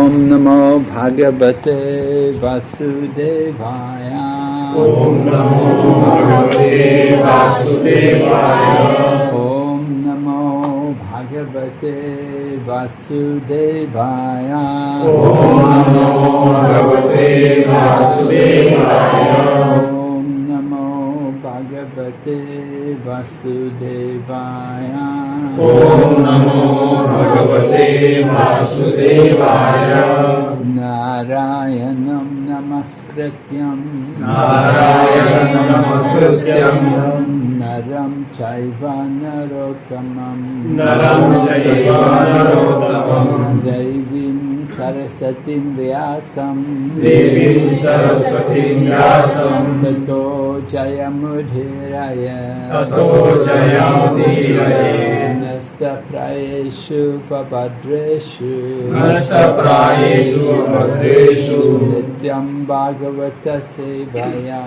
Om Namo Bhagavate Vasudevaya. Om Namo Bhagavate Vasudevaya. Om Namo Bhagavate Vasudevaya. Om Namo Bhagavate Vasudevaya. Om Namo Bhagavate Vasudevaya. Om Namo Bhagavate Vasudevaya. Narayanam Namaskrityam Naram Chaiva Narottamam Devim Sarasatim Vyasam Tato Jayamudhiraya Nasta Prayeshu Vabhadreshu Nityam Bhagavata Sevaya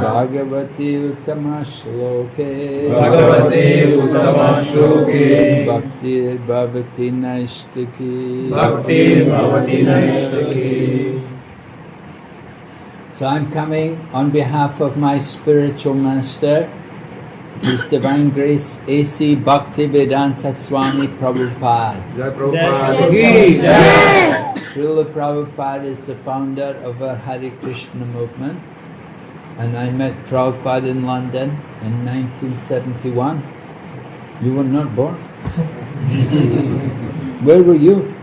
Bhagavati Uttama Shloke Bhaktir Bhavati Naishtaki. So I'm coming on behalf of my spiritual master, His Divine Grace A.C. Bhaktivedanta Swami Prabhupada. Srila Prabhupada is the founder of our Hare Krishna movement, and I met Prabhupada in London in 1971. You were not born? Where were you?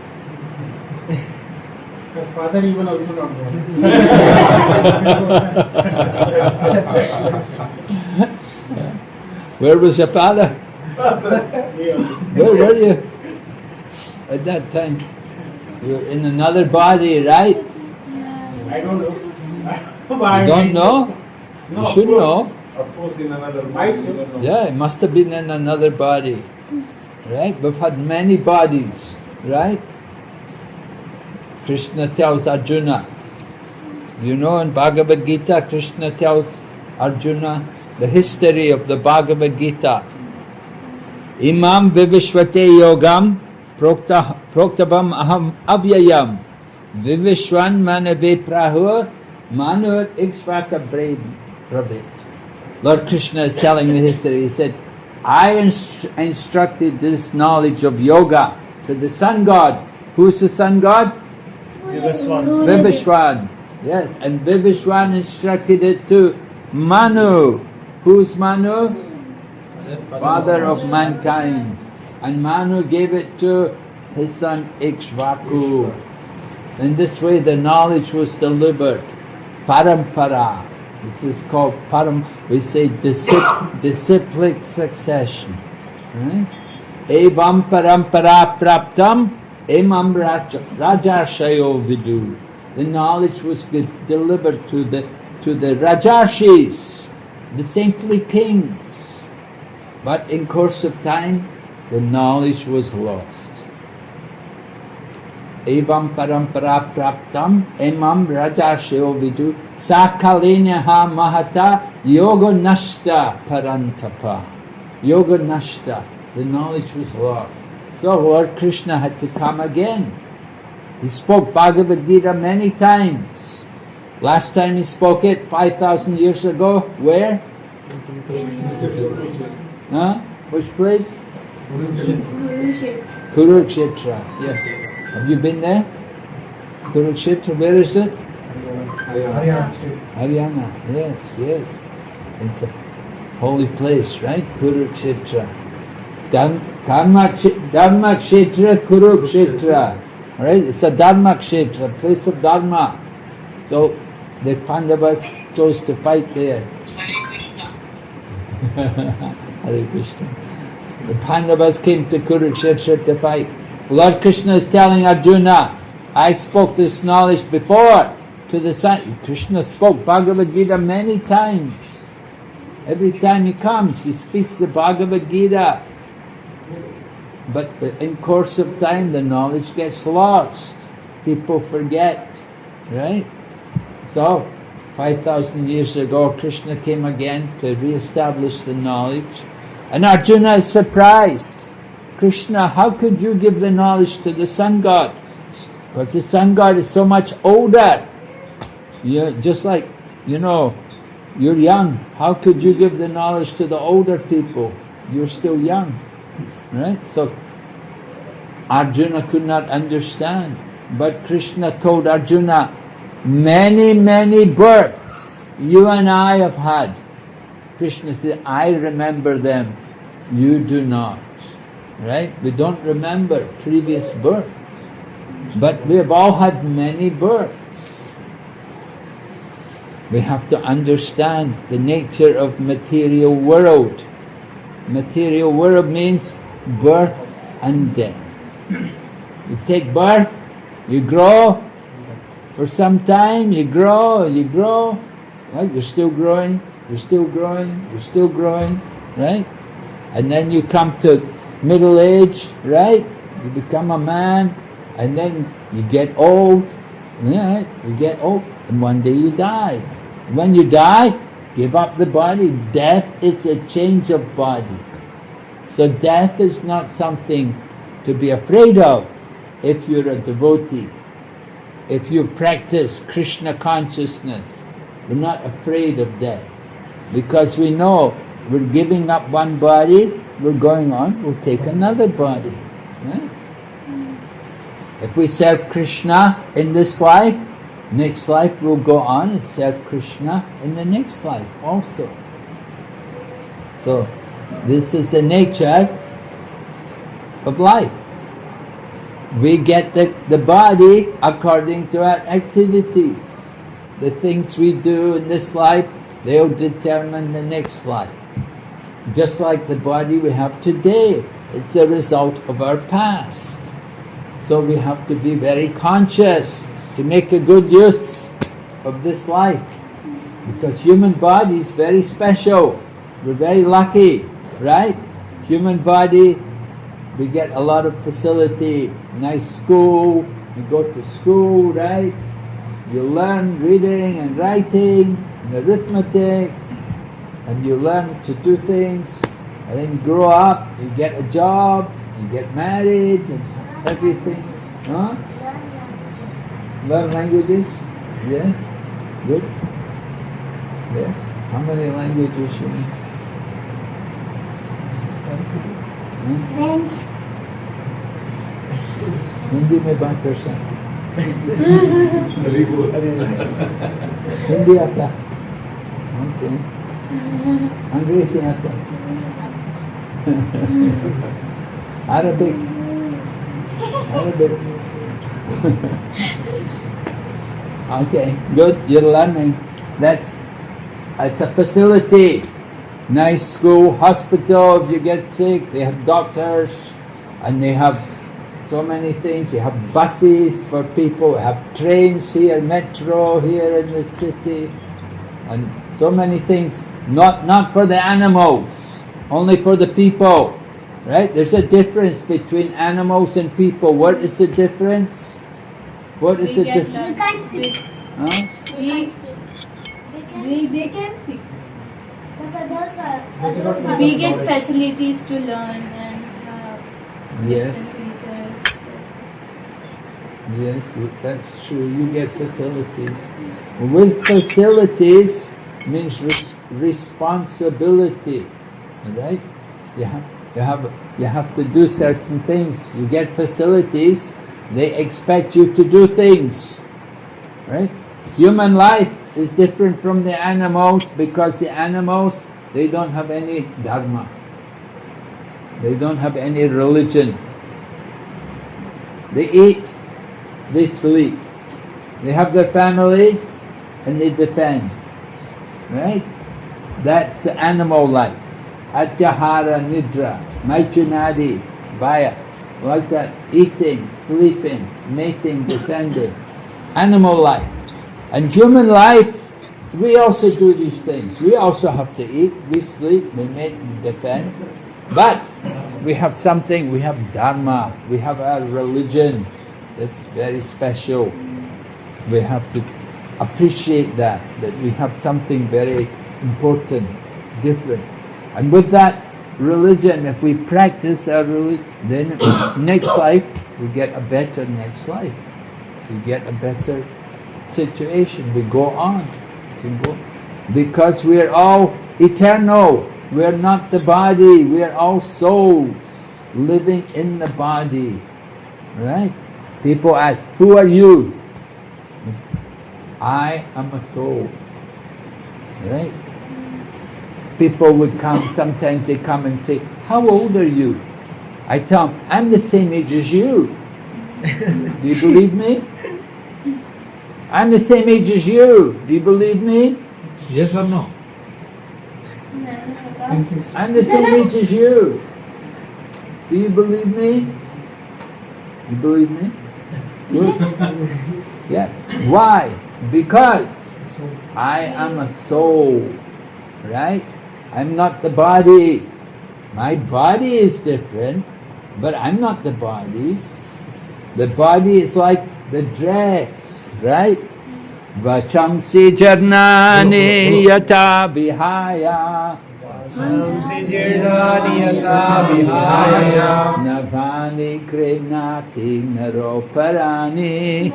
Your father even also not born. Where was your father? Where were you at that time? You were in another body, right? I don't know. You don't know? No, You should know. Of course, in another body. Yeah, it must have been in another body, right? We've had many bodies, right? Krishna tells Arjuna, you know, in Bhagavad Gita, Krishna tells Arjuna the history of the Bhagavad Gita. Imam vivishvate yogam proktavam aham avyayam vivishwan manave prahur manur ikshvaka brabit. Lord Krishna is telling the history. He said, I instructed this knowledge of yoga to the sun god. Who's the sun god? Vivishwan. Yes, and Vivishwan instructed it to Manu. Who's Manu? Father of mankind. And Manu gave it to his son Ikshvaku. In this way the knowledge was delivered. Parampara. This is called we say disciplic succession. Right? Evam parampara praptam emam rajarshayo vidu. The knowledge was delivered to the rajarshis, the saintly kings. But in course of time, the knowledge was lost. Evam parampara praptam emam rajarshayo vidu sakalena ha mahata yoga nashta parantapa. Yoga nashta. The knowledge was lost. So Lord Krishna had to come again. He spoke Bhagavad Gita many times. Last time he spoke it 5,000 years ago. Where? Huh? Which place? Kurukshetra. Yeah. Have you been there? Kurukshetra, where is it? Haryana. Yes. It's a holy place, right? Kurukshetra. Dharma Kshetra, Kurukshetra. Right? It's a Dharma Kshetra, place of Dharma. So the Pandavas chose to fight there. Hare Krishna. The Pandavas came to Kurukshetra to fight. Lord Krishna is telling Arjuna, I spoke this knowledge before to the sun. Krishna spoke Bhagavad Gita many times. Every time he comes, he speaks the Bhagavad Gita. But in course of time, the knowledge gets lost. People forget, right? So, 5,000 years ago, Krishna came again to re-establish the knowledge. And Arjuna is surprised. Krishna, how could you give the knowledge to the sun god? Because the sun god is so much older. You're just like, you're young. How could you give the knowledge to the older people? You're still young, right? So Arjuna could not understand. But Krishna told Arjuna, many, many births you and I have had. Krishna said, I remember them, you do not. Right? We don't remember previous births. But we have all had many births. We have to understand the nature of material world. Material world means birth and death. You take birth, you grow, for some time you grow, right? You're still growing, you're still growing, you're still growing, right? And then you come to middle age, right? You become a man, and then you get old, right? You get old, and one day you die. When you die, give up the body. Death is a change of body. So death is not something to be afraid of if you're a devotee. If you practice Krishna consciousness, we're not afraid of death. Because we know we're giving up one body, we're going on, we'll take another body. Right? If we serve Krishna in this life, next life we'll go on and serve Krishna in the next life also. So this is the nature of life. We get the body according to our activities. The things we do in this life, they'll determine the next life. Just like the body we have today, it's the result of our past. So we have to be very conscious to make a good use of this life. Because human body is very special. We're very lucky, right? Human body, we get a lot of facility, nice school, you go to school, right? You learn reading and writing and arithmetic, and you learn to do things, and then you grow up, you get a job, you get married, and everything. Huh? Learn languages? Yes? Good? Yes? How many languages you know? French. Hindi में बात कर सकते हिंदी आता okay अंग्रेजी आता Arabic okay, good, you're learning. It's a facility. Nice school, hospital, if you get sick, they have doctors, and they have so many things. You have buses for people, you have trains here, metro here in the city, and so many things. Not for the animals, only for the people, right? There's a difference between animals and people. What is the difference? What is the difference? We can't speak. Huh? They can speak. We get facilities to learn and Yes. teachers. Yes, that's true. You get facilities. With facilities means responsibility, right? You have to do certain things. You get facilities. They expect you to do things, right? Human life is different from the animals because the animals, they don't have any dharma. They don't have any religion. They eat, they sleep. They have their families and they defend, right? That's the animal life. Atyahara nidra, maichunadi, vaya. Like that, eating, sleeping, mating, defending. Animal life. And human life, we also do these things. We also have to eat, we sleep, we mate and defend. But we have something, we have dharma, we have our religion that's very special. We have to appreciate that we have something very important, different. And with that, religion, if we practice our religion, then next life we get a better next life. We get a better situation. We go on. Because we are all eternal. We are not the body. We are all souls living in the body. Right? People ask, who are you? I am a soul. Right? People would come, sometimes they come and say, how old are you? I tell them, I'm the same age as you. Do you believe me? I'm the same age as you. Do you believe me? Yes or no? I'm the same age as you. Do you believe me? You believe me? Good. Yeah. Why? Because I am a soul. Right? I'm not the body. My body is different, but I'm not the body. The body is like the dress, right? Vachamsi jarnani yata vihaya Navani krenati naroparani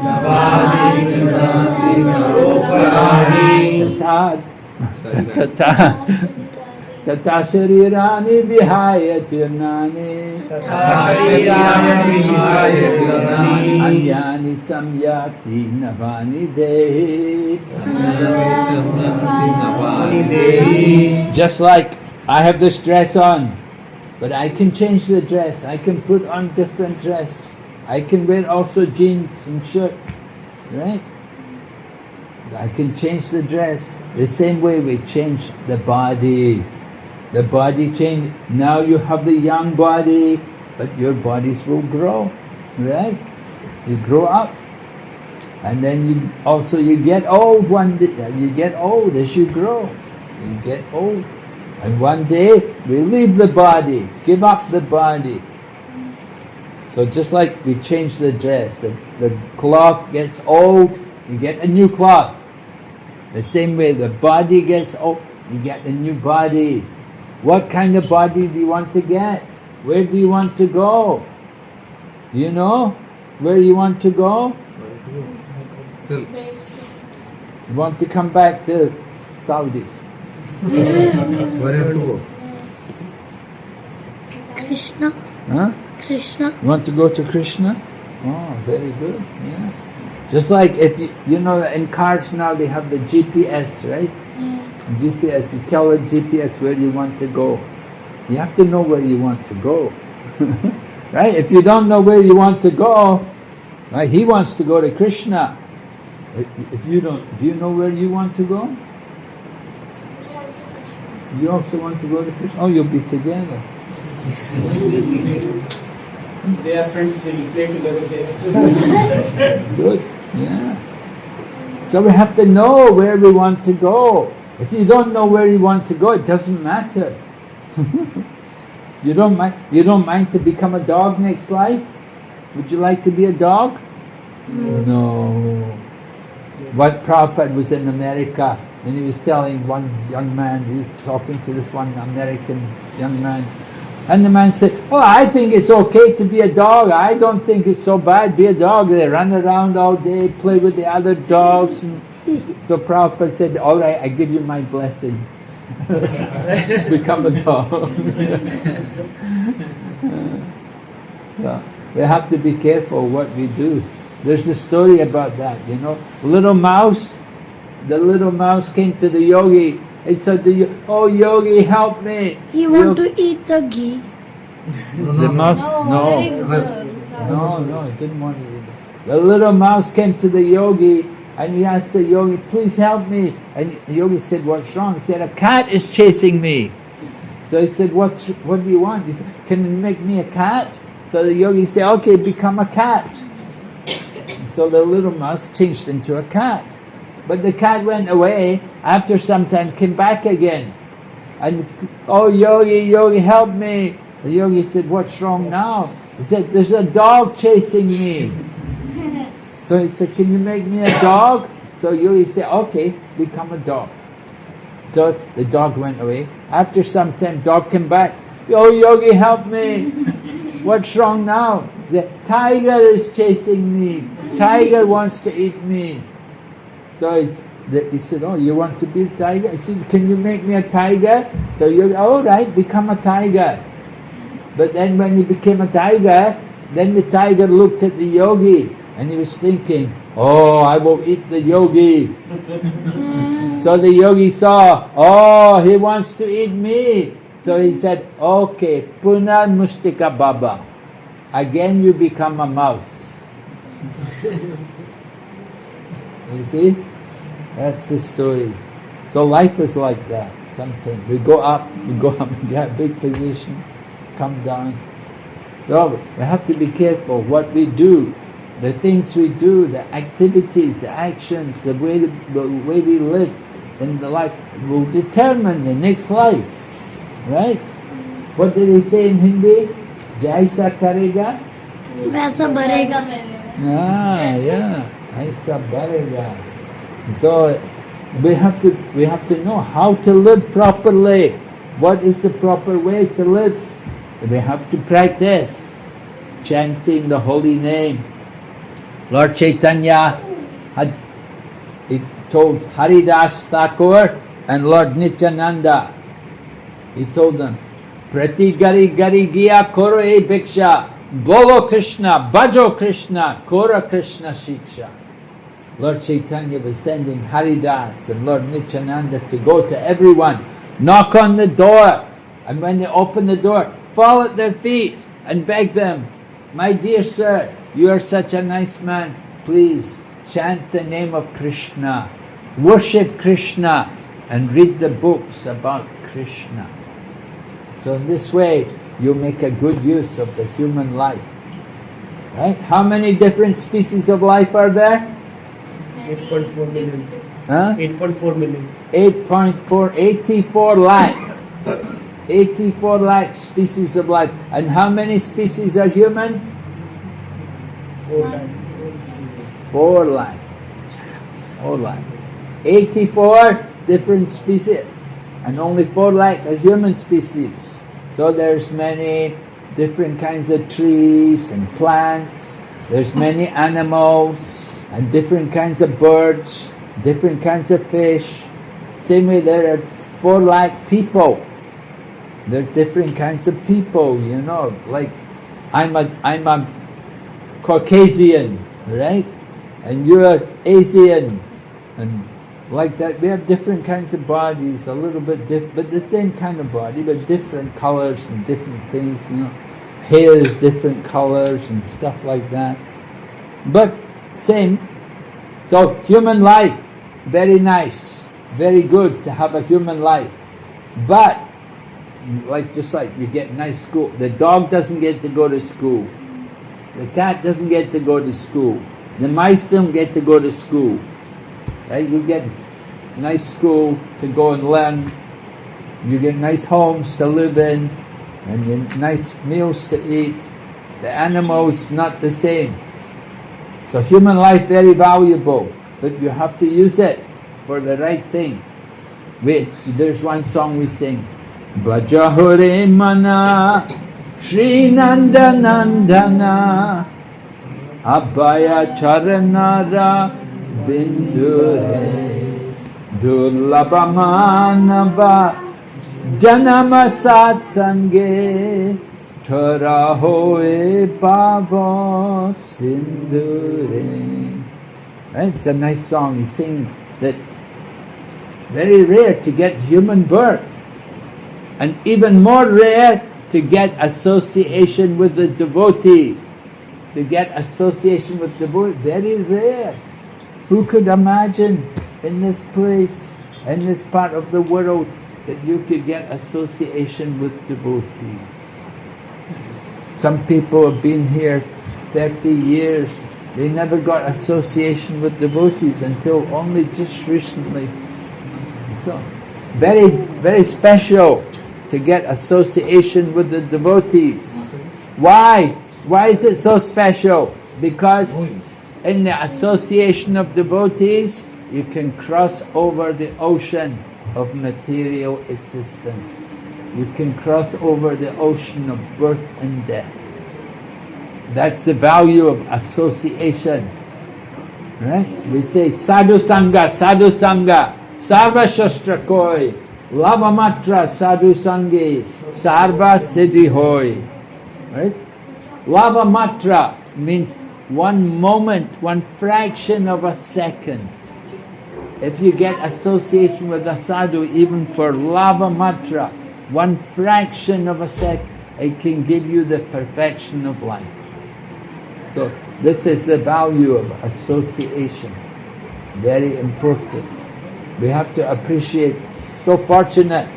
Tata sharirani vihaya jarnani Anyani samyati navani dehi. Just like I have this dress on, but I can change the dress. I can put on different dress. I can wear also jeans and shirt, right? I can change the dress. The same way we change the body. The body change. Now you have the young body, but your bodies will grow, right? You grow up, and then you get old one day. You get old as you grow. You get old, and one day we leave the body, give up the body. So just like we change the dress, the cloth gets old, you get a new cloth. The same way the body gets old, you get a new body. What kind of body do you want to get? Where do you want to go? Do you know where you want to go? You want to come back to Saudi? Where have to go? Krishna. Huh? Krishna. You want to go to Krishna? Oh, very good. Yeah. Just like if you know in cars now they have the GPS, right? GPS, you tell the GPS where you want to go. You have to know where you want to go. Right? If you don't know where you want to go, right, he wants to go to Krishna. If you don't, do you know where you want to go? You also want to go to Krishna? Oh, you'll be together. They are friends, they will play together there. Good, yeah. So we have to know where we want to go. If you don't know where you want to go, it doesn't matter. You don't mind to become a dog next life? Would you like to be a dog? No. What Prabhupada was in America and he was telling one young man, he was talking to this one American young man, and the man said, oh, I think it's okay to be a dog. I don't think it's so bad. Be a dog. They run around all day, play with the other dogs. And so Prabhupada said, all right, I give you my blessings. Become a dog. So we have to be careful what we do. There's a story about that, you know. The little mouse came to the yogi. It said to you, oh yogi, help me. He want to eat the ghee. The mouse, no, it didn't want to eat it. The little mouse came to the yogi and he asked the yogi, please help me. And the yogi said, what's wrong? He said, a cat is chasing me. So he said, what do you want? He said, can you make me a cat? So the yogi said, okay, become a cat. So the little mouse changed into a cat. But the cat went away. After some time, came back again. And, oh yogi, help me. The yogi said, what's wrong now? He said, there's a dog chasing me. So he said, can you make me a dog? So yogi said, okay, become a dog. So the dog went away. After some time, dog came back. Oh, yogi, help me. What's wrong now? The tiger is chasing me. Tiger wants to eat me. So he said, oh, you want to be a tiger? I said, can you make me a tiger? So you, all right, become a tiger. But then when he became a tiger, then the tiger looked at the yogi and he was thinking, oh, I will eat the yogi. So the yogi saw, oh, he wants to eat me. So he said, okay, Punar Mustika Baba. Again you become a mouse. You see? That's the story. So life is like that. Something. We go up and get a big position, come down. So we have to be careful what we do, the things we do, the activities, the actions, the way we live in the life will determine the next life. Right? What did he say in Hindi? Jaisa karega? वैसा भरेगा. Ah, yeah. Jaisa bharega. So we have to know how to live properly. What is the proper way to live? We have to practice chanting the holy name. Lord Chaitanya he told Haridas Thakur and Lord Nityananda, he told them, Prati gari gari giya koro e bhiksha, bolo Krishna, bhajo Krishna, kora Krishna shiksha. Lord Chaitanya was sending Haridas and Lord Nityananda to go to everyone, knock on the door, and when they open the door, fall at their feet and beg them, my dear sir, you are such a nice man, please chant the name of Krishna, worship Krishna, and read the books about Krishna. So in this way, you make a good use of the human life. Right? How many different species of life are there? 8.4 million. Huh? 8.4 million. 84 lakh. 84 lakh species of life. And how many species are human? 4 times. 4 lakh. 4 lakh. 84 different species. And only 4 lakh are human species. So there's many different kinds of trees and plants. There's many animals and different kinds of birds, different kinds of fish. Same way there are 4 lakh people. There are different kinds of people, you know, like I'm a Caucasian, right? And you're Asian, and like that. We have different kinds of bodies, a little bit different, but the same kind of body, but different colors and different things, you know. Hair is different colors and stuff like that. But same. So human life, very nice, very good to have a human life. But just like you get nice school, the dog doesn't get to go to school. The cat doesn't get to go to school. The mice don't get to go to school. Right? You get nice school to go and learn. You get nice homes to live in, and you nice meals to eat. The animals not the same. So human life very valuable, but you have to use it for the right thing. There's one song we sing. Bhajahure mana Shri Nanda Nandana Abhaya Charanara Bindure Durlabhamanava Janama Satsange Thara Hoe Pava Sindure. Right? It's a nice song. He's saying that very rare to get human birth, and even more rare to get association with the devotee. To get association with the devotee, very rare. Who could imagine in this place, in this part of the world, that you could get association with devotees? Some people have been here 30 years. They never got association with devotees until only just recently. So, very, very special to get association with the devotees. Why? Why is it so special? Because in the association of devotees, you can cross over the ocean of material existence. You can cross over the ocean of birth and death. That's the value of association. Right? We say sadhu sangha, sarva shastra koi, lava matra sadhu sangi, sarva siddhi hoy. Right? Lava matra means one moment, one fraction of a second. If you get association with a sadhu, even for lava matra, one fraction of a second, it can give you the perfection of life. So this is the value of association. Very important. We have to appreciate. So fortunate.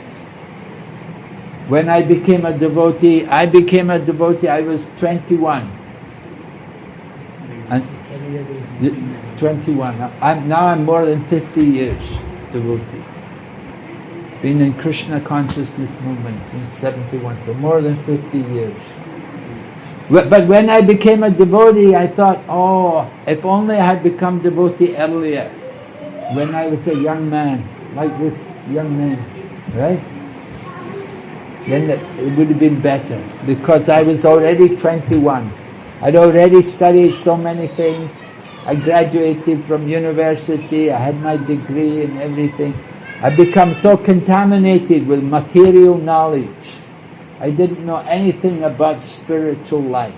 When I became a devotee, I was 21. And 21. Now I'm more than 50 years devotee. Been in Krishna consciousness movement since 71, so more than 50 years. But when I became a devotee, I thought, oh, if only I had become devotee earlier, when I was a young man, like this young man, right? Then it would have been better, because I was already 21. I'd already studied so many things. I graduated from university, I had my degree and everything. I'd become so contaminated with material knowledge. I didn't know anything about spiritual life.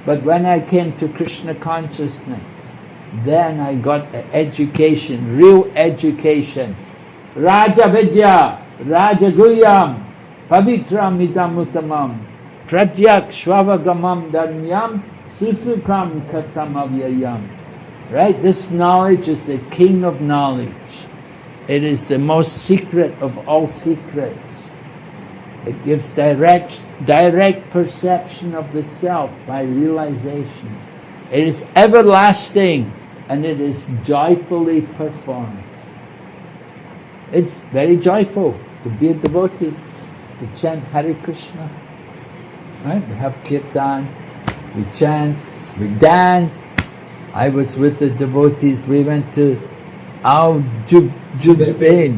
But when I came to Krishna consciousness, then I got the education, real education. Raja Vidya, Raja Guyam, Pavitram Idam Pratyak Shvavagamam Dharmyam, Susukam Katamavyayam. Right? This knowledge is the king of knowledge. It is the most secret of all secrets. It gives direct perception of the self by realization. It is everlasting and it is joyfully performed. It's very joyful to be a devotee, to chant Hare Krishna. Right? We have kirtan, we chant, we dance. I was with the devotees, we went to Jubail,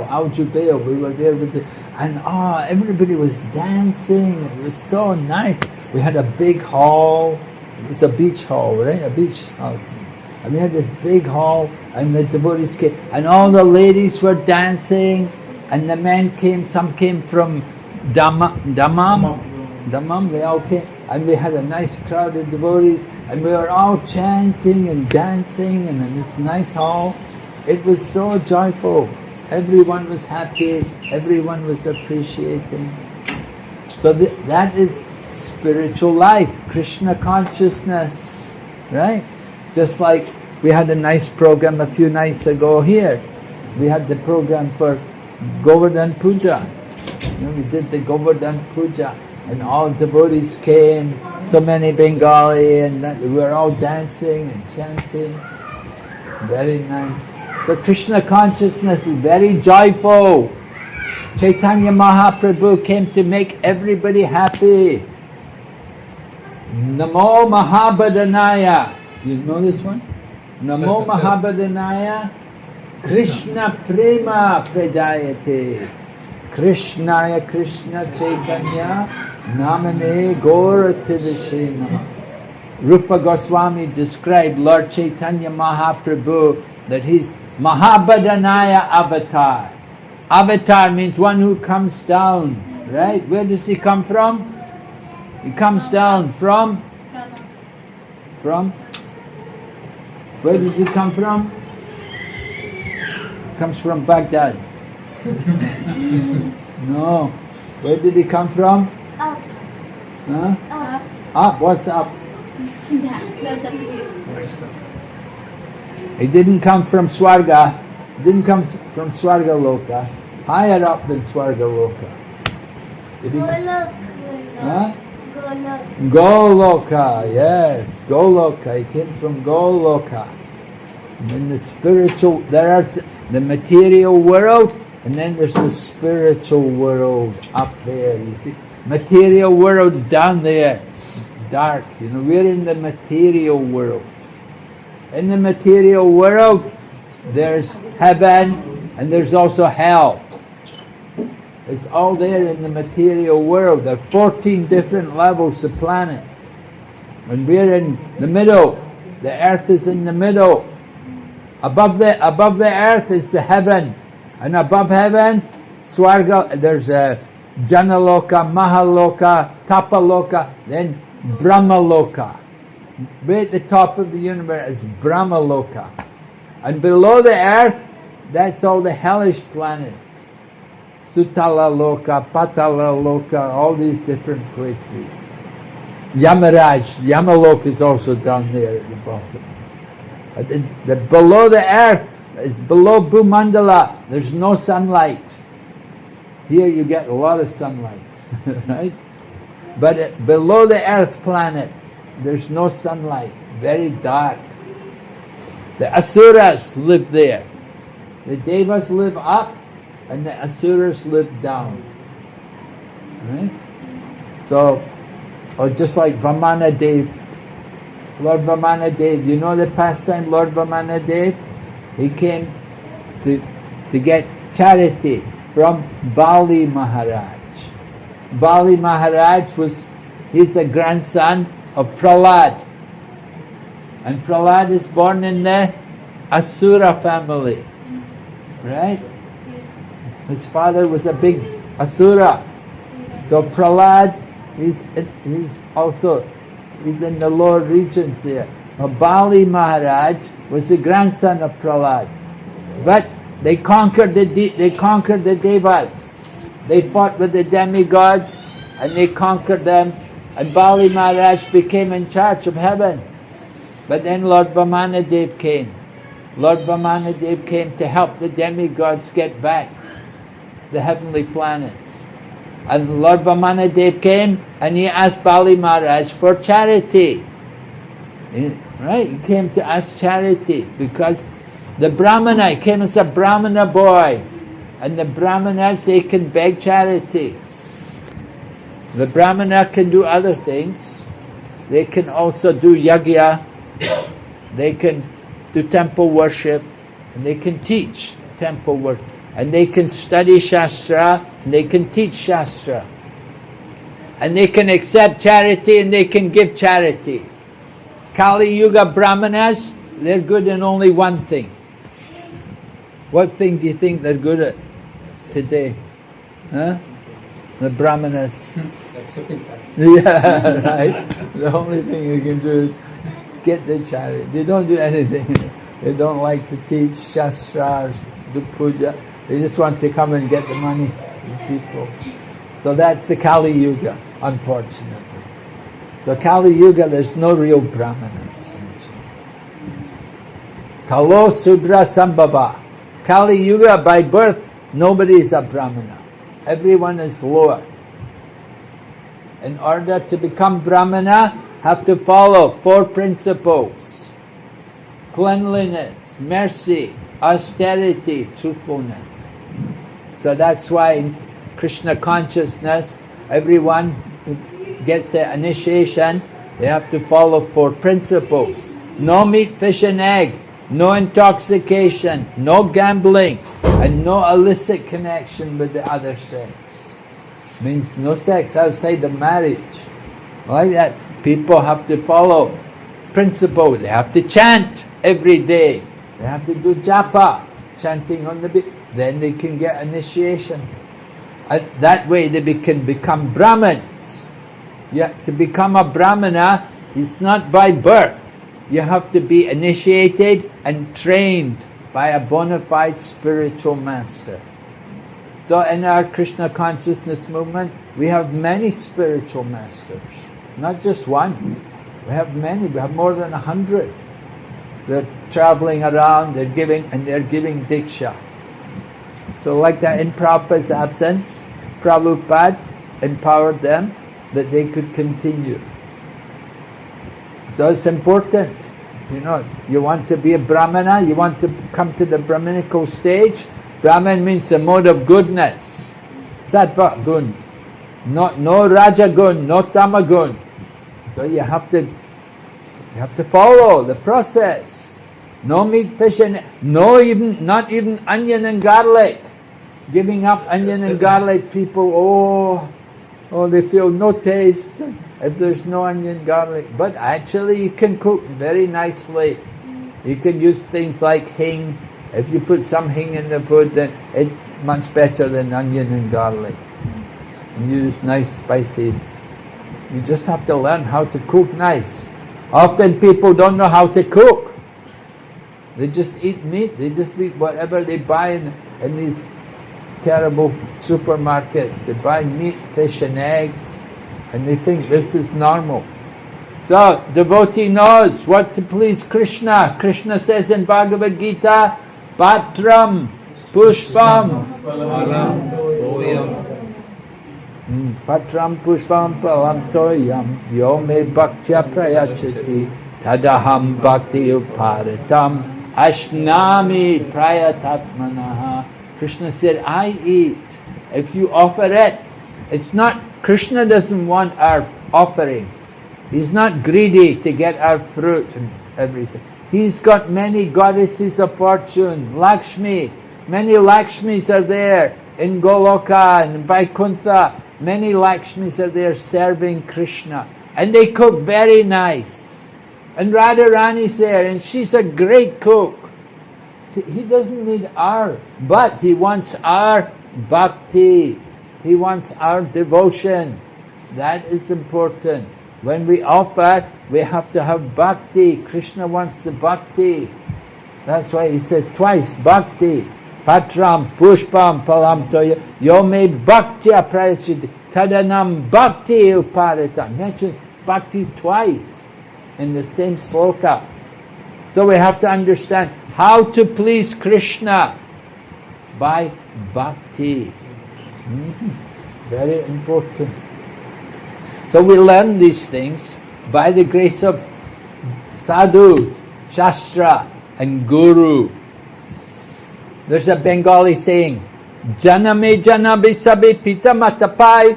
Al Jubail, we were there with the, and everybody was dancing, it was so nice. We had a big hall, it was a beach hall, right? A beach house. And we had this big hall, and the devotees came, and all the ladies were dancing, and the men came, some came from Damam, they all came, and we had a nice crowd of devotees, and we were all chanting and dancing and in this nice hall. It was so joyful. Everyone was happy, everyone was appreciating. So that is spiritual life, Krishna consciousness, right? Just like we had a nice program a few nights ago here. We had the program for Govardhan Puja. We did the Govardhan Puja, and all devotees came, so many Bengali, and we were all dancing and chanting. Very nice. So Krishna consciousness is very joyful. Chaitanya Mahaprabhu came to make everybody happy. Namo Mahabhadanaya. You know this one? Namo Mahabhadanaya. Krishna Prema Pradayate. Krishnaya Krishna Chaitanya Namane Gaurativashe Namah. Rupa Goswami described Lord Chaitanya Mahaprabhu that he's Mahabhadanaya avatar. Avatar means one who comes down, right? Where does he come from? He comes down from? Where does he come from? Comes from Baghdad. No. Where did he come from? Up. Huh? Up. Up. What's up? That's the place. He didn't come from Swarga. He didn't come from Swarga Loka. Higher up than Swarga Loka. Did he? Huh? Goloka, yes. Goloka. He came from Goloka. And in the spiritual, there's the material world, and then there's the spiritual world up there, you see. Material world's down there, dark, we're in the material world. In the material world, there's heaven and there's also hell. It's all there in the material world. There are 14 different levels of planets. And we're in the middle. The earth is in the middle. Above the earth is the heaven. And above heaven, Swarga, there's a Janaloka, Mahaloka, Tapaloka, then Brahmaloka. Way at the top of the universe is Brahmaloka. And below the earth, that's all the hellish planets. Sutala Loka, Patala Loka, all these different places. Yamaraj, Yamaloka is also down there at the bottom. Below the earth is below Bhumandala. There's no sunlight. Here you get a lot of sunlight, right? But below the earth planet, there's no sunlight. Very dark. The Asuras live there. The Devas live up, and the Asuras live down. Right? So, or just like Vamanadev, Lord Vamanadev, you know the pastime Lord Vamanadev? He came to get charity from Bali Maharaj. Bali Maharaj he's a grandson of Prahlad. And Prahlad is born in the Asura family. Right? His father was a big Asura. So Prahlad, he's in the lower regions there. Bali Maharaj was the grandson of Prahlad. But they conquered the Devas. They fought with the demigods and they conquered them, and Bali Maharaj became in charge of heaven. But then Lord Vamanadev came. Lord Vamanadev came to help the demigods get back the heavenly planets. And Lord Vamanadev came and he asked Bali Maharaj for charity. Right? He came to ask charity because the Brahmana, he came as a Brahmana boy. And the Brahmanas, they can beg charity. The Brahmana can do other things. They can also do yajna. They can do temple worship. And they can teach temple work. And they can study Shastra. And they can teach Shastra. And they can accept charity and they can give charity. Kali Yuga Brahmanas, they're good in only one thing. What thing do you think they're good at today? Huh? The Brahmanas. Yeah, right. The only thing you can do is get the charity. They don't do anything. They don't like to teach Shastra or do puja. They just want to come and get the money from people. So that's the Kali Yuga, unfortunately. So Kali Yuga, there's no real Brahmanas. Kalo Sudra Sambhava. Kali Yuga, by birth, nobody is a Brahmana. Everyone is lower. In order to become Brahmana, have to follow 4 principles. Cleanliness, mercy, austerity, truthfulness. So that's why in Krishna consciousness, everyone who gets their initiation, they have to follow 4 principles. No meat, fish and egg. No intoxication, no gambling, and no illicit connection with the other sex. Means no sex outside of marriage. Like that, people have to follow principle. They have to chant every day. They have to do japa, chanting on the beach. Then they can get initiation. And that way they can become Brahmins. To become a Brahmana, it's not by birth. You have to be initiated and trained by a bona fide spiritual master. So in our Krishna consciousness movement, we have many spiritual masters. Not just one. We have many. We have more than 100. They're traveling around, they're giving Diksha. So like that in Prabhupada's absence, Prabhupada empowered them that they could continue. So it's important, you want to be a Brahmana, you want to come to the Brahminical stage. Brahman means the mode of goodness. Sattva gun. No Raja gun, no Tama gun. So you have to follow the process. No meat, fish and not even onion and garlic. giving up onion and garlic, people, they feel no taste if there's no onion garlic. But actually you can cook very nicely. You can use things like hing. If you put some hing in the food, then it's much better than onion and garlic. And use nice spices. You just have to learn how to cook nice. Often people don't know how to cook. They just eat meat, they just eat whatever they buy in these terrible supermarkets. They buy meat, fish and eggs, and they think this is normal. So, devotee knows what to please Krishna. Krishna says in Bhagavad Gita, Patram Pushpam Palam Toyam. Patram Pushpam Palam Toyam Yo me bhaktya prayachati Tadaham bhakti uparitam Ashnami prayatatmanaha. Krishna said, I eat. If you offer it, it's not, Krishna doesn't want our offerings. He's not greedy to get our fruit and everything. He's got many goddesses of fortune, Lakshmi. Many Lakshmis are there in Goloka and Vaikuntha. Many Lakshmis are there serving Krishna. And they cook very nice. And Radharani's there and she's a great cook. He doesn't need our, but he wants our bhakti. He wants our devotion. That is important. When we offer, we have to have bhakti. Krishna wants the bhakti. That's why he said twice, bhakti. Patram, pushpam, palam toya, yo me bhaktya prayachiti, tadanam bhakti uparitam. He mentions bhakti twice in the same sloka. So we have to understand how to please Krishna by bhakti. Very important. So we learn these things by the grace of sadhu, shastra and guru. There's a Bengali saying, Janame janabi sabi pita matapai,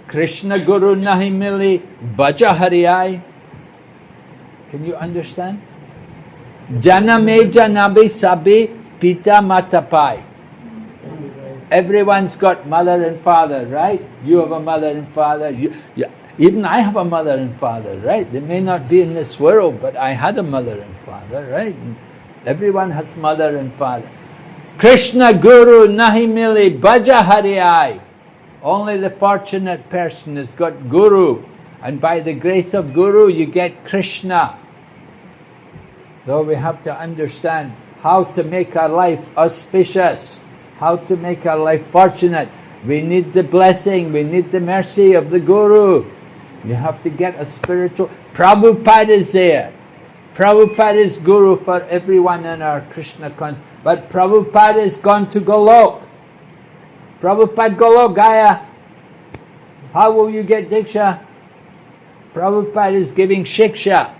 Krishna guru nahi mili, bhaja hariyai. Can you understand? Janame janabi sabi pita matapai. Everyone's got mother and father, right? You have a mother and father. Even I have a mother and father, right? They may not be in this world, but I had a mother and father, right? And everyone has mother and father. Krishna Guru nahi mili bhaja hariyai. Only the fortunate person has got Guru. And by the grace of Guru, you get Krishna. So we have to understand how to make our life auspicious, how to make our life fortunate. We need the blessing, we need the mercy of the Guru. You have to get a spiritual... Prabhupada is there. Prabhupada is Guru for everyone in our Krishna consciousness. But Prabhupada has gone to Golok. Prabhupada Golok, Gaya. How will you get Diksha? Prabhupada is giving Shiksha.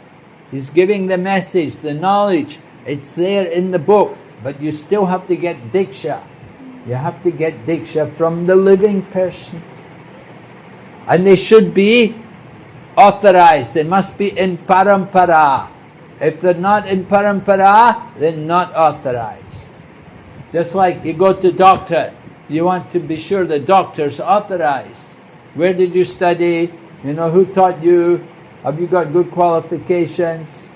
He's giving the message, the knowledge. It's there in the book. But you still have to get Diksha. You have to get Diksha from the living person. And they should be authorized. They must be in parampara. If they're not in parampara, they're not authorized. Just like you go to doctor, you want to be sure the doctor's authorized. Where did you study? You know, who taught you? Have you got good qualifications?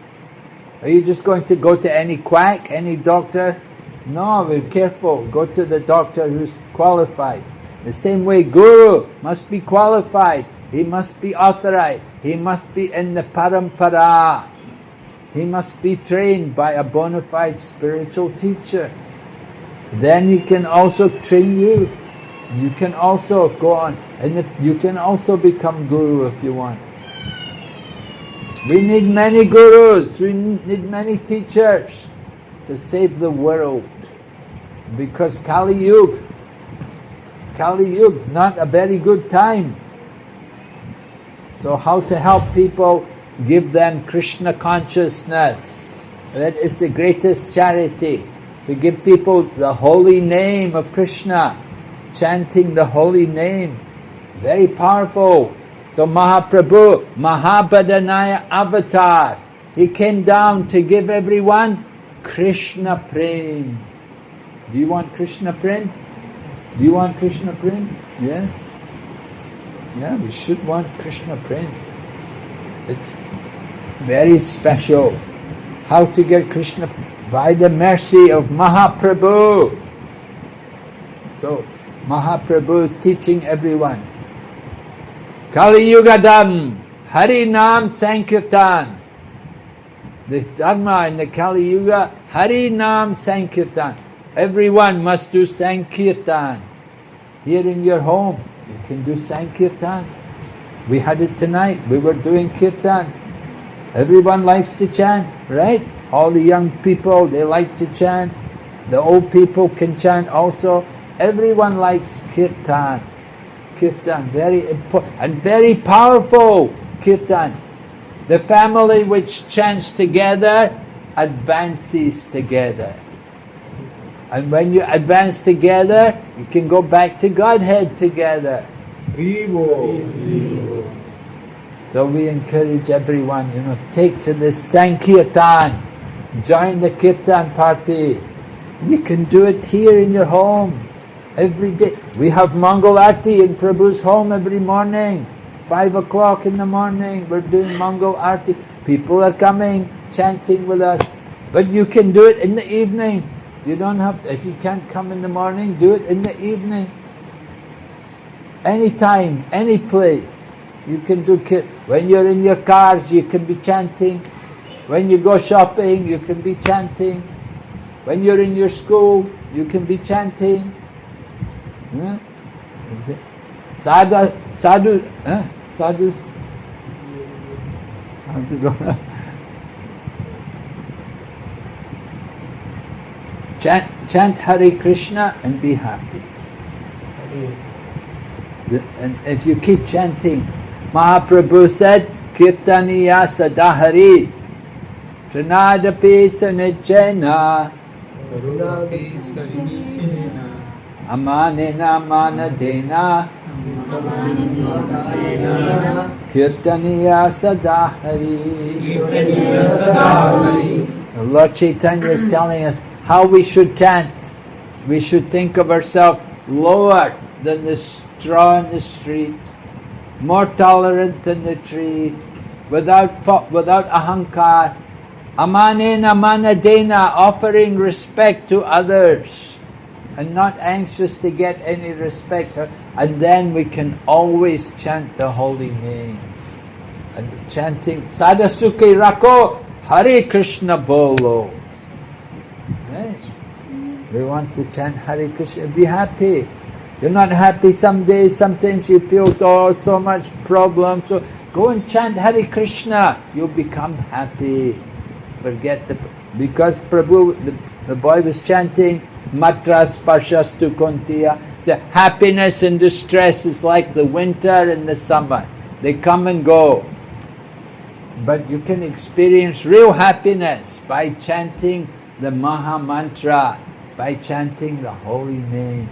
Are you just going to go to any quack, any doctor? No, be careful. Go to the doctor who's qualified. The same way Guru must be qualified. He must be authorized. He must be in the parampara. He must be trained by a bona fide spiritual teacher. Then he can also train you. You can also go on. And you can also become Guru if you want. We need many Gurus. We need many teachers to save the world. Because Kali Yuga, not a very good time. So how to help people? Give them Krishna consciousness. That is the greatest charity. To give people the holy name of Krishna. Chanting the holy name. Very powerful. So Mahaprabhu, Mahabhadanaya avatar. He came down to give everyone Krishna Prem. Do you want Krishna Prem? Do you want Krishna prem? Yes? Yeah, we should want Krishna prem. It's very special. How to get Krishna? By the mercy of Mahaprabhu. So, Mahaprabhu is teaching everyone. Kali Yuga Dharma, Hari Nam Sankirtan. The Dharma in the Kali Yuga, Hari Nam Sankirtan. Everyone must do Sankirtan. Here in your home, you can do Sankirtan. We had it tonight, we were doing Kirtan. Everyone likes to chant, right? All the young people, they like to chant. The old people can chant also. Everyone likes Kirtan. Kirtan, very important and very powerful Kirtan. The family which chants together advances together. And when you advance together, you can go back to Godhead together. So we encourage everyone, take to this Sankirtan. Join the Kirtan party. You can do it here in your homes every day. We have Mangal Aarti in Prabhu's home every morning. 5 o'clock in the morning, we're doing Mangal Aarti. People are coming, chanting with us. But you can do it in the evening. You don't have to, if you can't come in the morning, do it in the evening. Anytime, any place. You can do when you're in your cars, you can be chanting. When you go shopping, you can be chanting. When you're in your school, you can be chanting. Sadhu. How's it going? Chant Hare Krishna and be happy. And if you keep chanting, Mahaprabhu said, Kirtaniya Sadahari Trinadapi Sanijjena Karunapi Sanishtena Amanena Manadena Kirtaniya Sadahari. Lord Chaitanya is telling us how we should chant. We should think of ourselves lower than the straw in the street, more tolerant than the tree, without ahankar. Amanena manadena, offering respect to others and not anxious to get any respect. And then we can always chant the holy name. And chanting Sadasuke Rako Hare Krishna Bolo. Right? We want to chant Hare Krishna, be happy. You're not happy some days, sometimes you feel so much problems. So go and chant Hare Krishna, you'll become happy. Because Prabhu, the boy was chanting Matras Pashastu Kontiya. The happiness and distress is like the winter and the summer. They come and go. But you can experience real happiness by chanting the Maha Mantra, by chanting the holy name.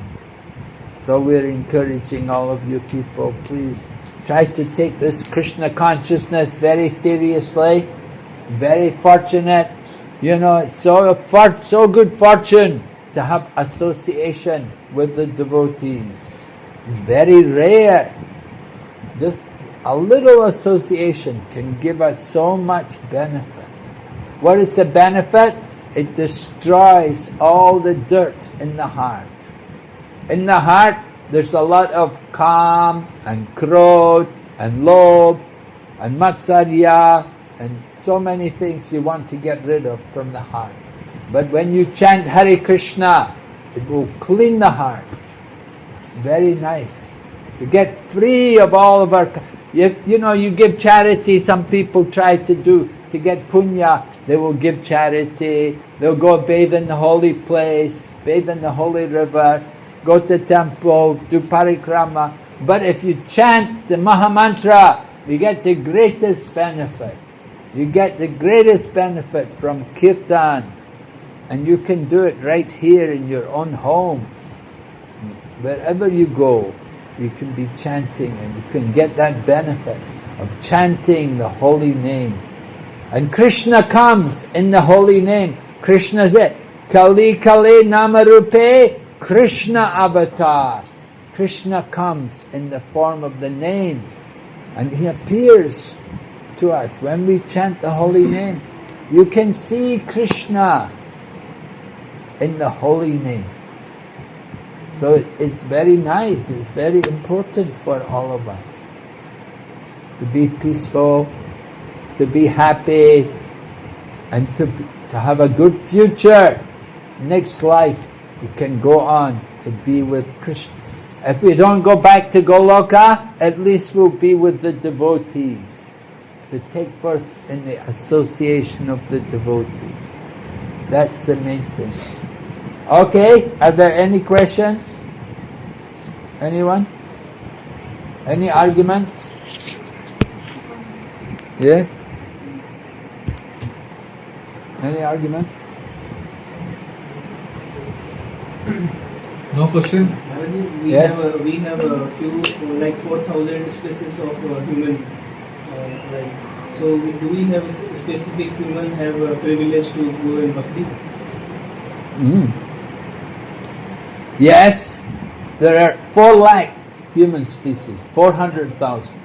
So we're encouraging all of you people, please try to take this Krishna consciousness very seriously. Very fortunate, it's so good fortune to have association with the devotees. It's very rare. Just a little association can give us so much benefit. What is the benefit? It destroys all the dirt in the heart. In the heart, there's a lot of kam and krodh and lobh and matsarya and so many things you want to get rid of from the heart. But when you chant Hare Krishna, it will clean the heart. Very nice. To get free of all of our... You give charity, some people try to get punya, they will give charity, they'll go bathe in the holy place, bathe in the holy river, go to temple, do parikrama. But if you chant the Maha Mantra, you get the greatest benefit. You get the greatest benefit from Kirtan. And you can do it right here in your own home. Wherever you go, you can be chanting and you can get that benefit of chanting the holy name. And Krishna comes in the holy name. Krishna said, Kali Kali Namarupe Krishna avatar. Krishna comes in the form of the name and he appears to us when we chant the holy name. You can see Krishna in the holy name. So it's very nice, it's very important for all of us to be peaceful, to be happy, and to have a good future. Next life, we can go on to be with Krishna. If we don't go back to Goloka, at least we'll be with the devotees, to take birth in the association of the devotees. That's the main thing. Okay, are there any questions? Anyone? Any arguments? Yes? Any argument? No question? Maharaji, Yeah. we have a few, like 4,000 species of human life. So do we have a specific human have a privilege to go in bhakti? Yes, there are 4 lakh human species, 400,000.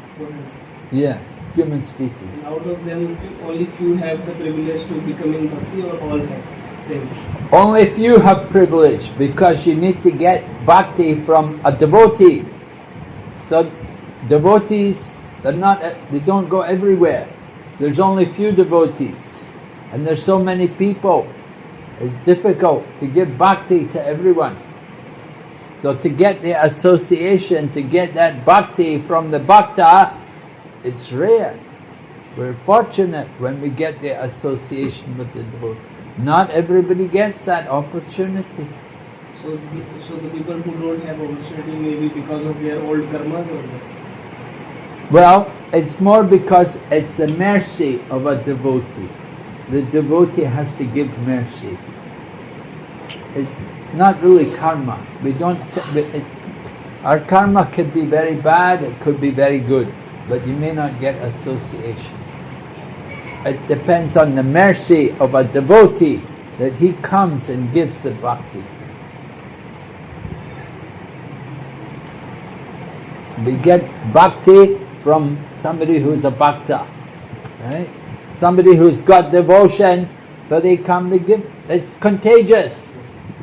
Yeah, human species. And out of them, only few have the privilege to become in bhakti, or all have same? Only few have privilege because you need to get bhakti from a devotee. So devotees, they don't go everywhere. There's only few devotees, and there's so many people. It's difficult to give bhakti to everyone. So to get the association, to get that bhakti from the bhakta, it's rare. We're fortunate when we get the association with the devotee. Not everybody gets that opportunity. So the people who don't have opportunity, maybe because of their old karmas, or what? Well, it's more because it's the mercy of a devotee. The devotee has to give mercy. It's not really karma. Our karma could be very bad, it could be very good, but you may not get association. It depends on the mercy of a devotee that he comes and gives the bhakti. We get bhakti from somebody who's a bhakta, right? Somebody who's got devotion, so they come to give. It's contagious.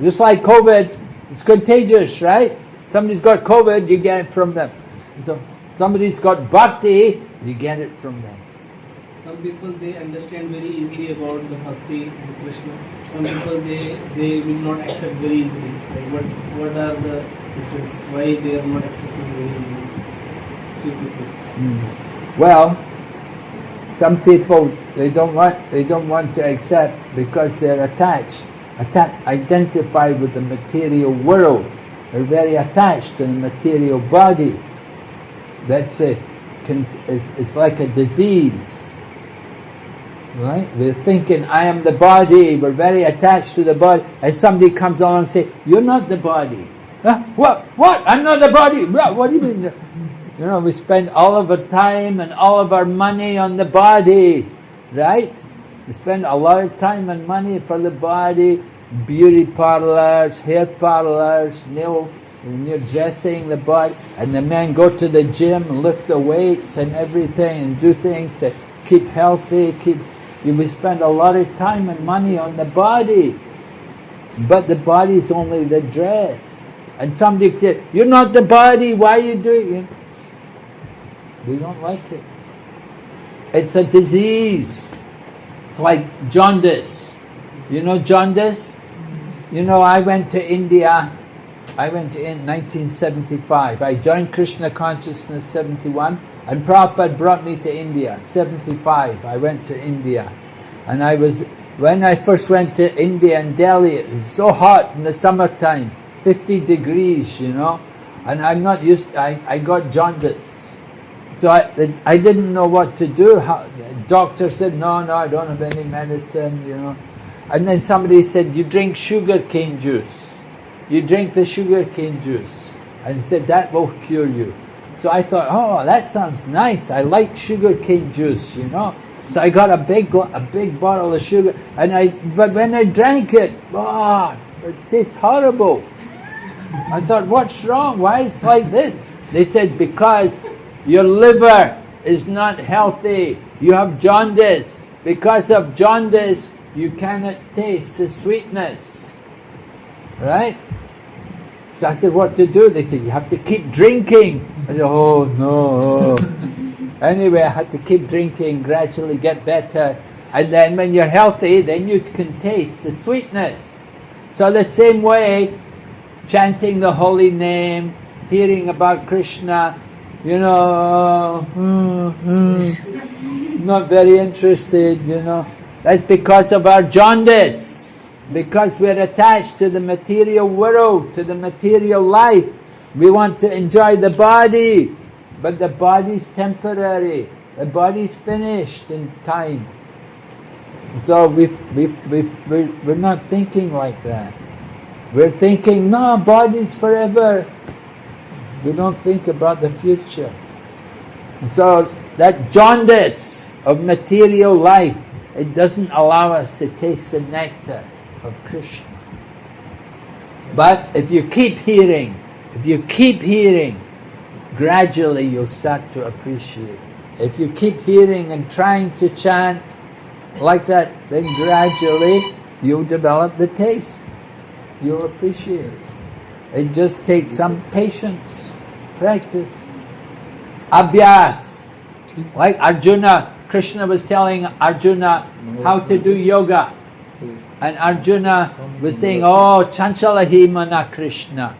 Just like COVID, it's contagious, right? Somebody's got COVID, you get it from them. So somebody's got bhakti, you get it from them. Some people, they understand very easily about the bhakti and Krishna. Some people, they will not accept very easily. Like what are the difference? Why they are not accepting very easily? Few people. Well, some people they don't want to accept because they're identified with the material world. They're very attached to the material body. That's it. It's like a disease, right? We're thinking, I am the body. We're very attached to the body. And somebody comes along and say, you're not the body. Huh? What? I'm not the body. What do you mean? You know, we spend all of our time and all of our money on the body, right? We spend a lot of time and money for the body, beauty parlors, hair parlors, when you're dressing the body, and the men go to the gym and lift the weights and everything and do things to keep healthy, we spend a lot of time and money on the body, but the body is only the dress. And somebody said, you're not the body, why are you doing it? They don't like it. It's a disease. It's like jaundice. You know jaundice? You know, I went to India. I went in 1975. I joined Krishna Consciousness 71, and Prabhupada brought me to India. 75, I went to India. And when I first went to India and Delhi, it was so hot in the summertime, 50 degrees, you know, and I'm not used, I got jaundice. So I didn't know what to do. The doctor said, no, I don't have any medicine, you know. And then somebody said, you drink sugar cane juice. You drink the sugar cane juice. And he said, that will cure you. So I thought, oh, that sounds nice. I like sugar cane juice, you know. So I got a big bottle of sugar, but when I drank it, it tastes horrible. I thought, what's wrong? Why is it like this? They said, because your liver is not healthy. You have jaundice. Because of jaundice, you cannot taste the sweetness. Right? So I said, what to do? They said, you have to keep drinking. I said, oh no. Anyway, I had to keep drinking, gradually get better. And then when you're healthy, then you can taste the sweetness. So the same way, chanting the holy name, hearing about Krishna, not very interested, That's because of our jaundice. Because we're attached to the material world, to the material life. We want to enjoy the body, but the body's temporary. The body's finished in time. So we're not thinking like that. We're thinking, no, body's forever. We don't think about the future. So that jaundice of material life, it doesn't allow us to taste the nectar of Krishna. But if you keep hearing, gradually you'll start to appreciate. If you keep hearing and trying to chant like that, then gradually you'll develop the taste. You'll appreciate it. It just takes some patience, practice. Abhyas. Like Arjuna, Krishna was telling Arjuna how to do yoga. And Arjuna was saying, oh, chanchalahi mana Krishna.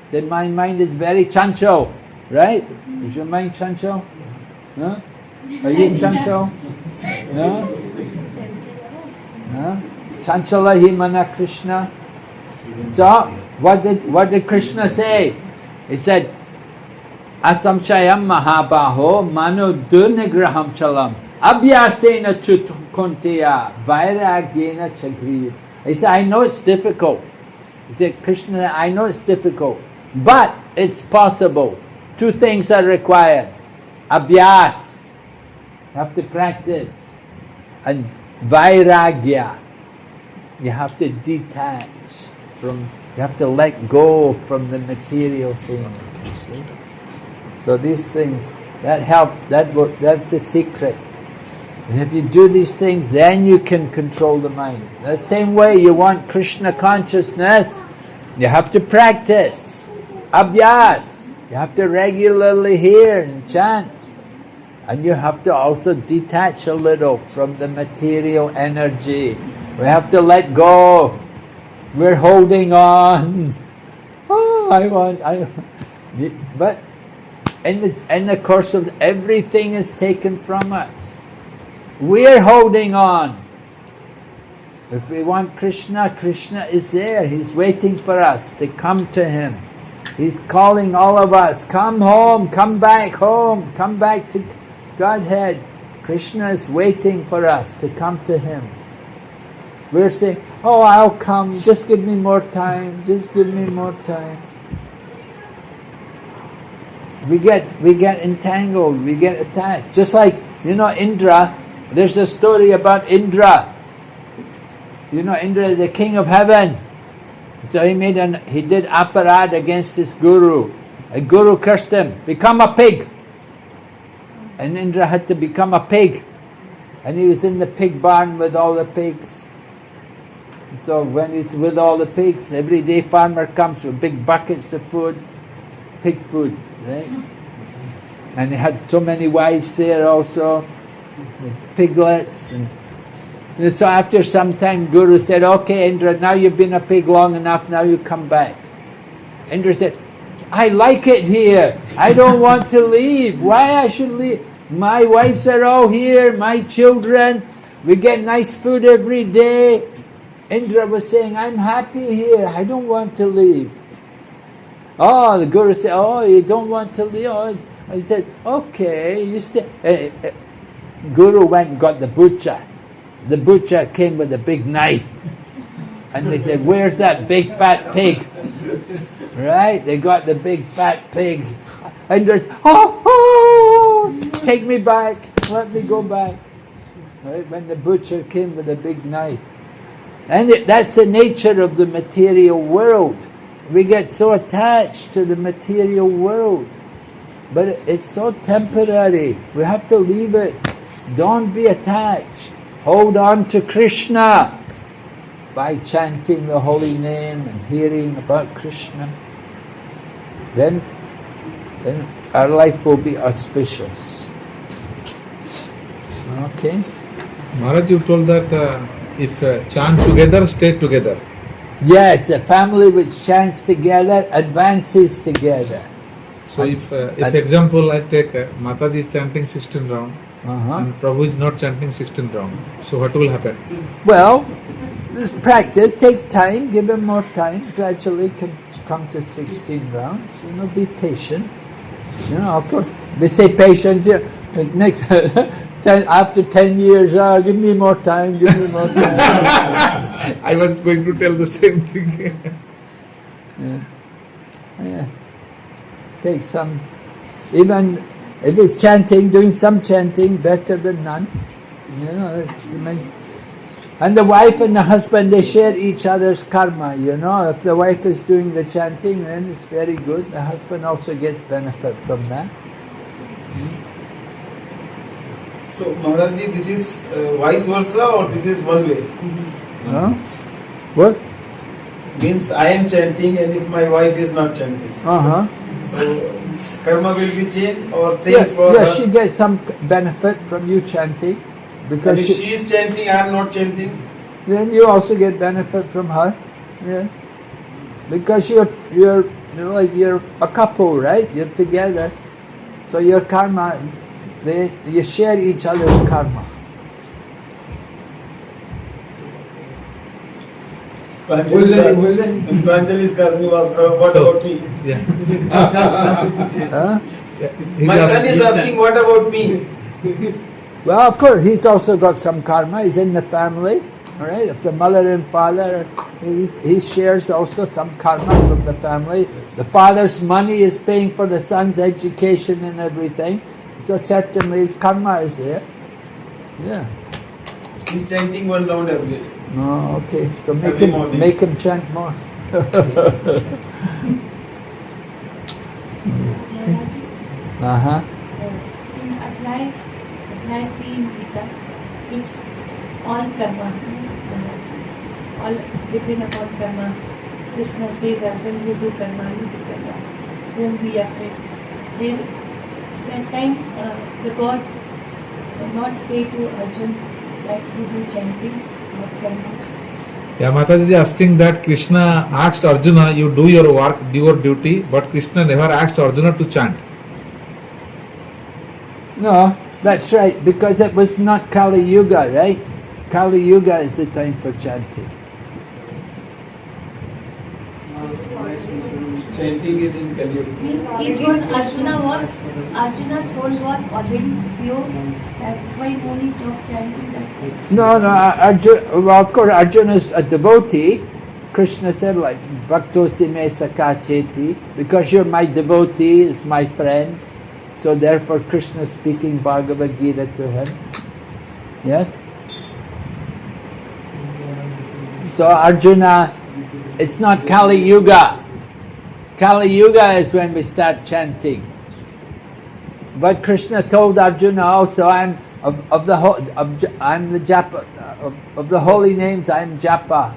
He said, my mind is very chanchal. Right? Is your mind chanchal? Huh? Are you chanchal? Huh? Chanchalahi mana Krishna. So, what did Krishna say? He said, Asamchayam mahabaho mano durnigraham chalam abhyasena chutukonteya vairagyena chagriya. He said, I know it's difficult. He said, Krishna, I know it's difficult, but it's possible. Two things are required. Abhyas, you have to practice, and vairagya, you have to detach from, you have to let go from the material things, you see. So these things, that help, that's the secret. And if you do these things, then you can control the mind. The same way you want Krishna consciousness, you have to practice. Abhyas, you have to regularly hear and chant. And you have to also detach a little from the material energy. We have to let go. We're holding on. Oh, but in the course of everything is taken from us. We're holding on. If we want Krishna, Krishna is there. He's waiting for us to come to Him. He's calling all of us, come home, come back home, come back to Godhead. Krishna is waiting for us to come to Him. We're saying, oh, I'll come, just give me more time, just give me more time. We get entangled, we get attached. Just like, Indra, there's a story about Indra. Indra, the king of heaven. So he did aparad against his guru. A guru cursed him, become a pig. And Indra had to become a pig. And he was in the pig barn with all the pigs. So when he's with all the pigs, every day farmer comes with big buckets of food, pig food, right? And he had so many wives there also, with piglets. And so after some time, Guru said, okay, Indra, now you've been a pig long enough, now you come back. Indra said, I like it here. I don't want to leave. Why I should leave? My wives are all here, my children. We get nice food every day. Indra was saying, I'm happy here. I don't want to leave. Oh, the Guru said, oh, you don't want to leave? Oh, I said, okay, you stay. Guru went and got the butcher. The butcher came with a big knife. And they said, where's that big fat pig? Right? They got the big fat pigs. And there's, take me back. Let me go back. Right? When the butcher came with a big knife. And that's the nature of the material world. we get so attached to the material world, but it's so temporary. We have to leave it. Don't be attached. Hold on to Krishna by chanting the holy name and hearing about Krishna. Then our life will be auspicious. Okay? Maharaj, you told that if chant together, stay together. Yes, a family which chants together advances together. So if example I take Mataji is chanting 16 round and Prabhu is not chanting 16 round, so what will happen? Well, this practice takes time. Give him more time. Gradually can come to 16 rounds. Be patient. Of course, we say patient. Next, after 10 years, give me more time. Give me more time. I was going to tell the same thing. Yeah. Take some. Even if it's chanting, doing some chanting, better than none. And the wife and the husband, they share each other's karma, If the wife is doing the chanting, then it's very good. The husband also gets benefit from that. So, Maharajji, this is vice versa or this is one way? Huh? What? Means I am chanting and if my wife is not chanting. So, karma will be changed or same for her? She gets some benefit from you chanting. Because and if she is chanting, I am not chanting? Then you also get benefit from her. Yeah. Because you're a couple, right? You're together. So your karma, you share each other's karma. Pranjali is asking what about me? Yeah. My son is asking what about me? Well, of course, he's also got some karma. He's in the family, all right? If the mother and father, he shares also some karma from the family. The father's money is paying for the son's education and everything. So certainly his karma is there. Yeah. He's chanting one round every day. Oh, okay. So Morning. make him chant more. Uh-huh. In Adhyay 3 in Gita, is all karma. All depend upon karma. Krishna says, Arjun, you do karma, don't be afraid. That time, the God will not say to Arjun that you do chanting or karma. Yeah, Mataji is asking that Krishna asked Arjuna, you do your work, do your duty, but Krishna never asked Arjuna to chant. No, that's right, because it was not Kali Yuga, right? Kali Yuga is the time for chanting. Chanting is in Kali Yuga. Means it was Arjuna's soul was already pure. That's why no need of chanting that. No, Arjuna, well, of course, Arjuna is a devotee. Krishna said, like, Bhaktosi me sakacheti, because you're my devotee, is my friend. So therefore, Krishna is speaking Bhagavad Gita to him. Yes? So Arjuna, it's not Kali Yuga. Kali Yuga is when we start chanting. But Krishna told Arjuna also, I'm of the japa of the holy names. I'm japa.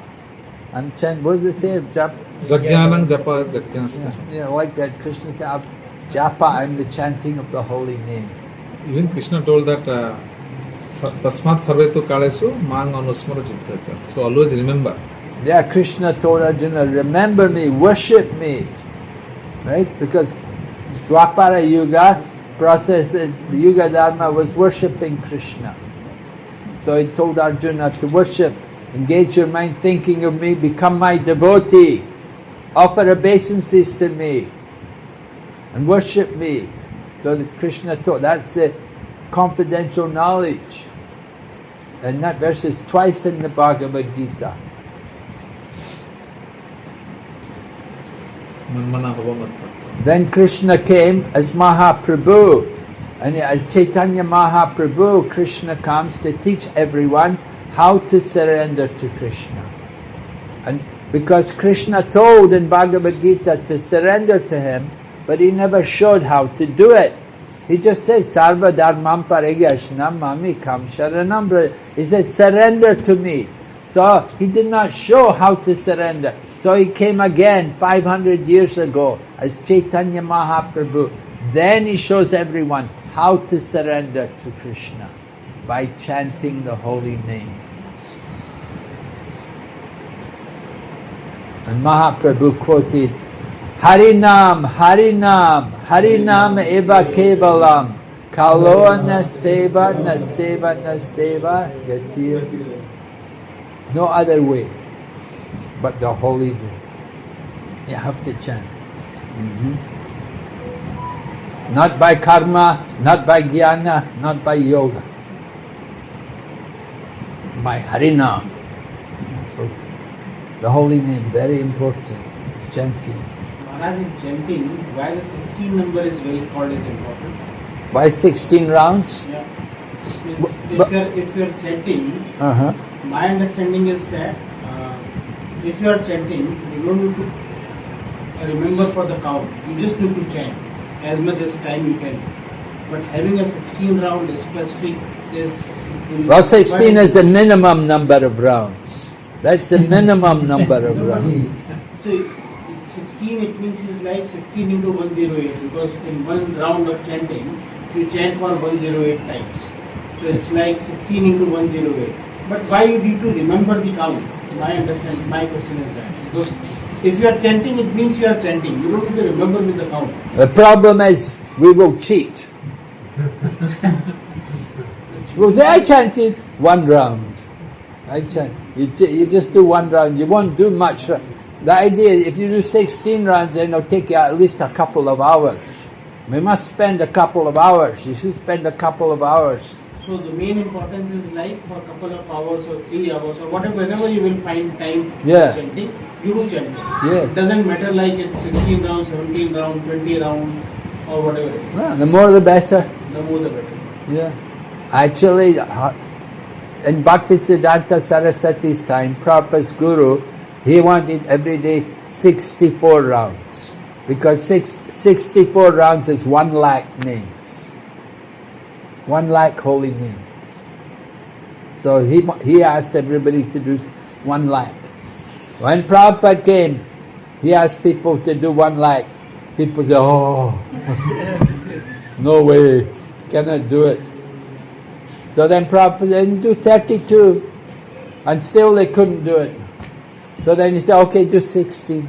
I'm chant. What does it say? Japa. Jagyanam japa jagyanasma. Yeah, like that. Krishna said, japa. I'm the chanting of the holy names. Even Krishna told that tasmat sarvetu kalesu mang anusmara jitacha. So always remember. Yeah, Krishna told Arjuna, remember me, worship me. Right? Because Dwapara Yuga process, the Yuga Dharma was worshipping Krishna. So he told Arjuna to worship, engage your mind thinking of me, become my devotee, offer obeisances to me, and worship me. So that Krishna taught, that's the confidential knowledge. And that verse is twice in the Bhagavad Gita. Then Krishna came as Mahaprabhu, and as Chaitanya Mahaprabhu, Krishna comes to teach everyone how to surrender to Krishna. And Because Krishna told in Bhagavad Gita to surrender to him, but he never showed how to do it. He just said, Sarva Dharmam Parigyashnam Mami Kam Sharanam Braja. He said, surrender to me. So he did not show how to surrender. So he came again 500 years ago as Chaitanya Mahaprabhu. Then he shows everyone how to surrender to Krishna by chanting the holy name. And Mahaprabhu quoted, Harinam, Harinam, Harinam eva kevalam, Kalo nasteva, nasteva, nasteva, gatir. No other way but the holy way. You have to chant. Not by karma, not by jnana, not by yoga. By Harinam. So, the holy name, very important. Chanting. Maharaj, in chanting, why the 16 number is very called is important? Why 16 rounds? Yeah. Means if you're chanting, my understanding is that if you are chanting, you don't need to remember for the count. You just need to chant as much as time you can. But having a 16 round specific is... Well, 16 is the minimum number of rounds. That's the minimum number of rounds. So 16, it means is like 16 into 108, because in one round of chanting, you chant for 108 times. So it's like 16 into 108. But why you need to remember the count? My question is that. Because if you are chanting, it means you are chanting. You don't need to remember with the count. The problem is, we will cheat. We'll say, I chanted one round. You just do one round. You won't do much. The idea is, if you do 16 rounds, then it'll take you at least a couple of hours. We must spend a couple of hours. You should spend a couple of hours. So the main importance is like for a couple of hours or 3 hours or whatever, whenever you will find time for chanting, you do chanting. Yes. It doesn't matter like it's 16 rounds, 17 rounds, 20 rounds or whatever it is. Yeah, the more the better. The more the better. Yeah. Actually, in Bhaktisiddhanta Saraswati's time, Prabhupada's guru, he wanted every day 64 rounds. Because 64 rounds is 1 lakh names. 1 lakh holy names. So he asked everybody to do 1 lakh. When Prabhupada came, he asked people to do 1 lakh. People said, oh, no way, cannot do it. So then Prabhupada said, do 32. And still they couldn't do it. So then he said, okay, do 16.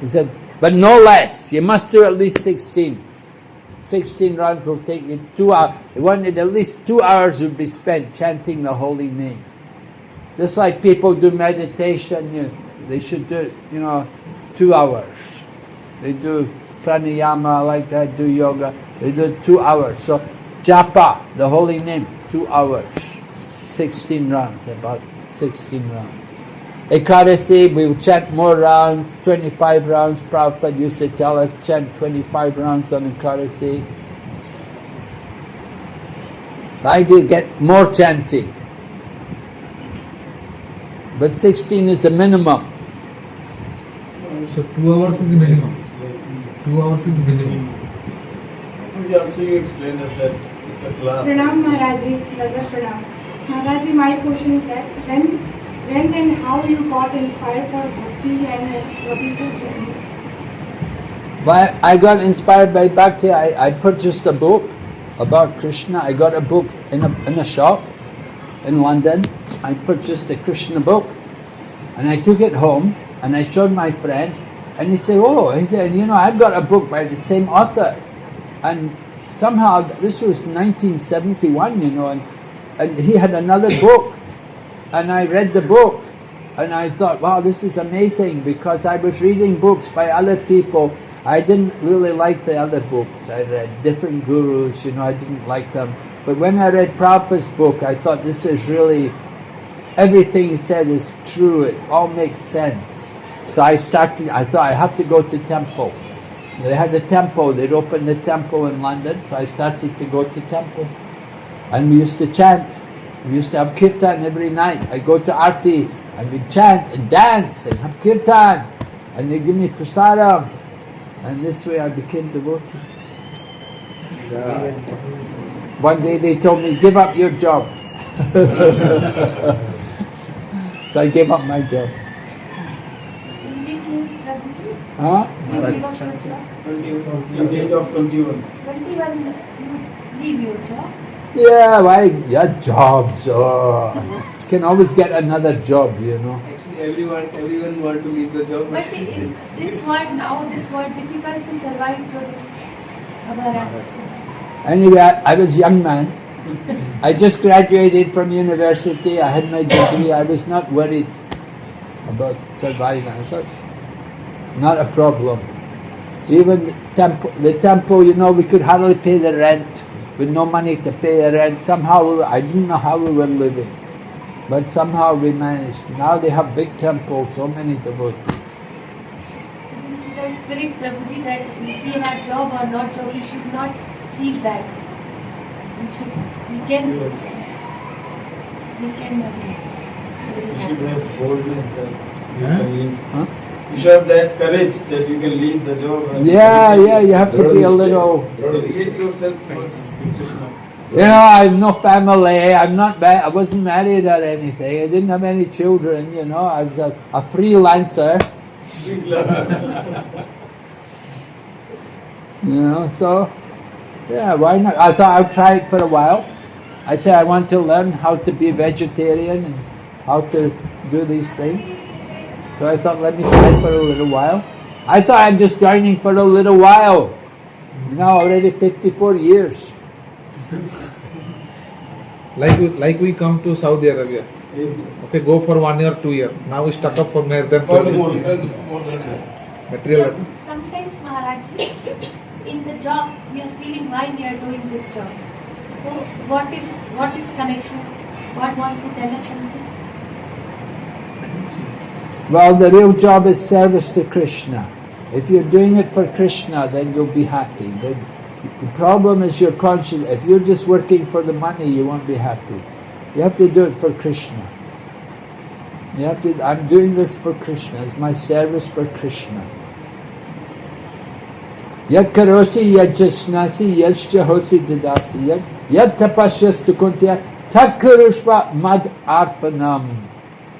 He said, but no less. You must do at least 16. 16 rounds will take you 2 hours. He wanted at least 2 hours would be spent chanting the holy name. Just like people do meditation, they should do 2 hours. They do pranayama like that, do yoga. They do 2 hours. So japa, the holy name, 2 hours. 16 rounds, about 16 rounds. Ekadasi, we will chant more rounds, 25 rounds. Prabhupada used to tell us, chant 25 rounds on Ekadasi. The idea get more chanting. But 16 is the minimum. So 2 hours is the minimum. 2 hours is the minimum. Also you explained us that it's a class. Pranam Maharaji, Pranam. Maharaji, my question is that when and how you got inspired for bhakti and what is your journey? Well, I got inspired by bhakti. I purchased a book about Krishna. I got a book in a shop in London. I purchased a Krishna book and I took it home and I showed my friend and he said, I've got a book by the same author. And somehow, this was 1971, and he had another book. And I read the book and I thought, wow, this is amazing, because I was reading books by other people. I didn't really like the other books. I read different gurus, I didn't like them. But when I read Prabhupada's book, I thought this is really, everything he said is true. It all makes sense. So I thought I have to go to temple. They had a temple, they'd opened the temple in London, so I started to go to temple. And we used to chant. We used to have kirtan every night. I go to Aarti And we chant and dance and have kirtan. And they give me prasadam. And this way I became devotee. One day they told me, give up your job. So I gave up my job. In which is Prabhuji? Huh? You give up your job? 21. In the age of 21. 21, you leave your job? Yeah, why? Yeah, jobs. Can always get another job, you know. Actually, everyone want to leave the job. But in this world now, this world difficult to survive for this Maharaj. Anyway, I was a young man. I just graduated from university. I had my degree. I was not worried about surviving. I thought, not a problem. Even the temple, you know, we could hardly pay the rent. With no money to pay the rent. Somehow, I didn't know how we were living. But somehow we managed. Now they have big temples, so many devotees. So this is the spirit, Prabhuji, that if we have job or not job, we should not feel bad. We can You should have boldness that you can leave. Huh? You should have that courage that you can leave the job. And Yeah, you have to be a little... Dedicate yourself towards Krishna. You know, I have no family, I wasn't married or anything, I didn't have any children, you know, I was a freelancer. You know, so, yeah, why not? I thought I'd try it for a while. I said I want to learn how to be vegetarian and how to do these things. So I thought, let me try for a little while. I thought I'm just joining for a little while. Now already 54 years. Like we come to Saudi Arabia. Okay, go for 1 year, 2 year. Now we stuck up for more than 20 material. Sometimes, Maharaj, in the job, we are feeling why we are doing this job. So, what is connection? God want to tell us something? Well, the real job is service to Krishna. If you're doing it for Krishna, then you'll be happy. The problem is your conscience. If you're just working for the money, you won't be happy. You have to do it for Krishna. You have to. I'm doing this for Krishna. It's my service for Krishna. Yad karosi yad jasnasi yad shahosi dadasi yad tapasyastu kuntya tad karushva mad arpanam.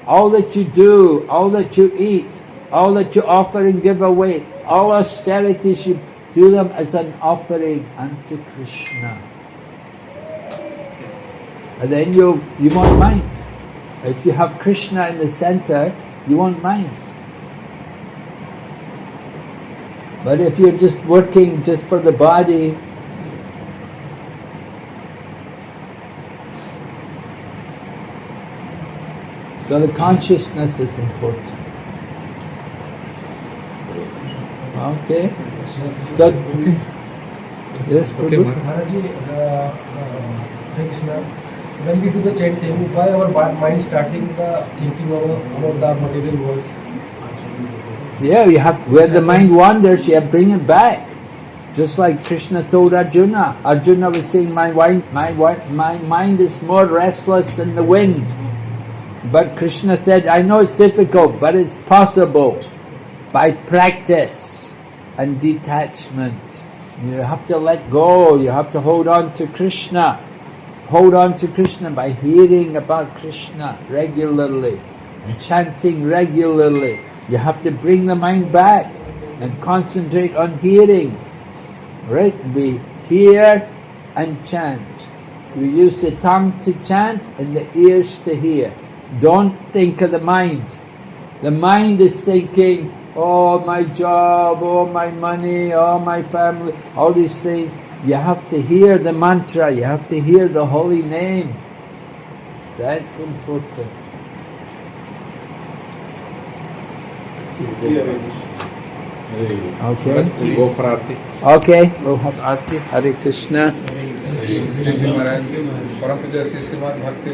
All that you do, all that you eat, all that you offer and give away, all austerities, you do them as an offering unto Krishna. And then you won't mind. If you have Krishna in the center, you won't mind. But if you're just working just for the body, so the consciousness is important. Okay. So, yes, Okay, Prabhu? Maharaji, Hare Krishna, when we do the chanting, why our mind starting the thinking about the material worlds? Yeah, you have, where the mind wanders, you have to bring it back. Just like Krishna told Arjuna. Arjuna was saying, my mind is more restless than the wind. But Krishna said, I know it's difficult, but it's possible by practice and detachment. You have to let go, you have to hold on to Krishna. Hold on to Krishna by hearing about Krishna regularly and chanting regularly. You have to bring the mind back and concentrate on hearing. Right? We hear and chant. We use the tongue to chant and the ears to hear. Don't think of the mind. The mind is thinking, oh, my job, oh, my money, oh, my family, all these things. You have to hear the mantra, you have to hear the holy name. That's important. Okay. We go for Aarti. Okay, we'll have Aarti. Hare Krishna. Thank you, Maharaj. Param Pujya Sri Srimad Bhakti